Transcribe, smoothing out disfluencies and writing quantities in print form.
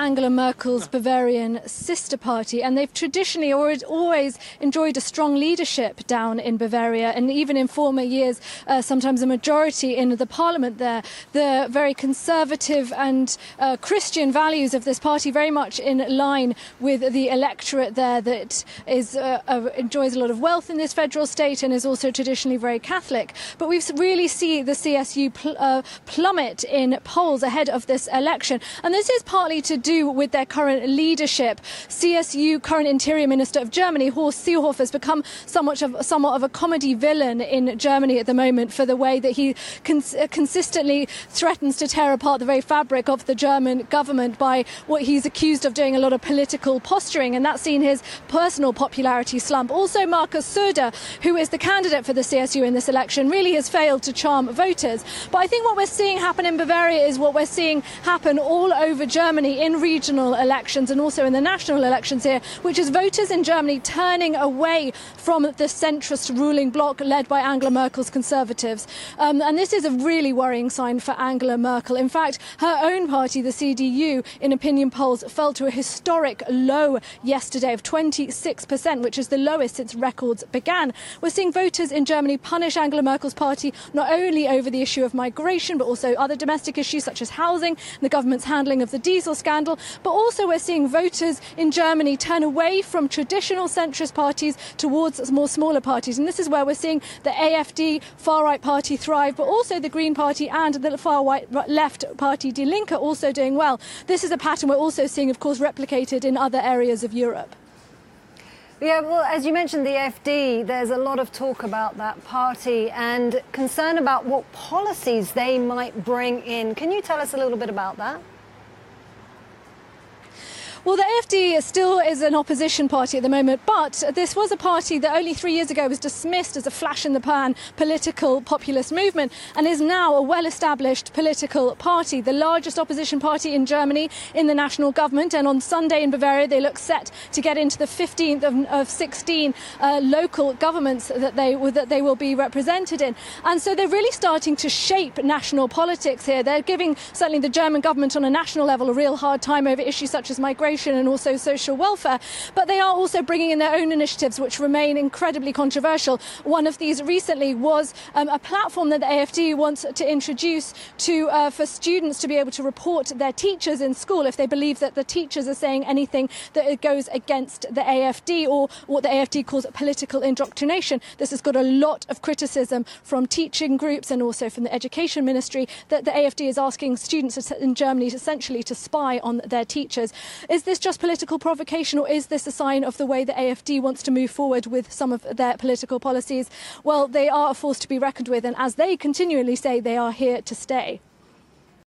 Angela Merkel's Bavarian sister party, and they've traditionally always enjoyed a strong leadership down in Bavaria, and even in former years, sometimes a majority in the parliament there. The very conservative and Christian values of this party very much in line with the electorate there that enjoys a lot of wealth in this federal state and is also traditionally very Catholic. But we really see the CSU plummet in polls ahead of this election. And this is partly to do with their current leadership. CSU current Interior Minister of Germany, Horst Seehofer, has become somewhat of a comedy villain in Germany at the moment for the way that he consistently threatens to tear apart the very fabric of the German government by what he's accused of doing a lot of political posturing. And that's seen his personal popularity slump. Also, Markus Söder, who is the candidate for the CSU in this election, really has failed to charm voters. But I think what we're seeing happen in Bavaria is what we're seeing happen all over Germany in regional elections and also in the national elections here, which is voters in Germany turning away from the centrist ruling bloc led by Angela Merkel's Conservatives. And this is a really worrying sign for Angela Merkel. In fact, her own party, the CDU, in opinion polls fell to a historic low yesterday of 26%, which is the lowest since records began. We're seeing voters in Germany punish Angela Merkel's party not only over the issue of migration, but also other domestic issues such as housing and the government's handling of the diesel scandal. But also we're seeing voters in Germany turn away from traditional centrist parties towards more smaller parties. And this is where we're seeing the AfD far-right party thrive, but also the Green Party and the far-right left party Die Linke also doing well. This is a pattern we're also seeing, of course, replicated in other areas of Europe. Yeah, well, as you mentioned, the AfD, there's a lot of talk about that party and concern about what policies they might bring in. Can you tell us a little bit about that? Well, the AfD still is an opposition party at the moment, but this was a party that only 3 years ago was dismissed as a flash-in-the-pan political populist movement and is now a well-established political party, the largest opposition party in Germany in the national government. And on Sunday in Bavaria, they look set to get into the 15th of 16 local governments that they will be represented in. And so they're really starting to shape national politics here. They're giving certainly the German government on a national level a real hard time over issues such as migration and also social welfare, but they are also bringing in their own initiatives which remain incredibly controversial. One of these recently was a platform that the AfD wants to introduce for students to be able to report their teachers in school if they believe that the teachers are saying anything that goes against the AfD or what the AfD calls political indoctrination. This has got a lot of criticism from teaching groups and also from the Education Ministry that the AfD is asking students in Germany essentially to spy on their teachers. Is this just political provocation, or is this a sign of the way the AfD wants to move forward with some of their political policies? Well, they are a force to be reckoned with, and as they continually say, they are here to stay.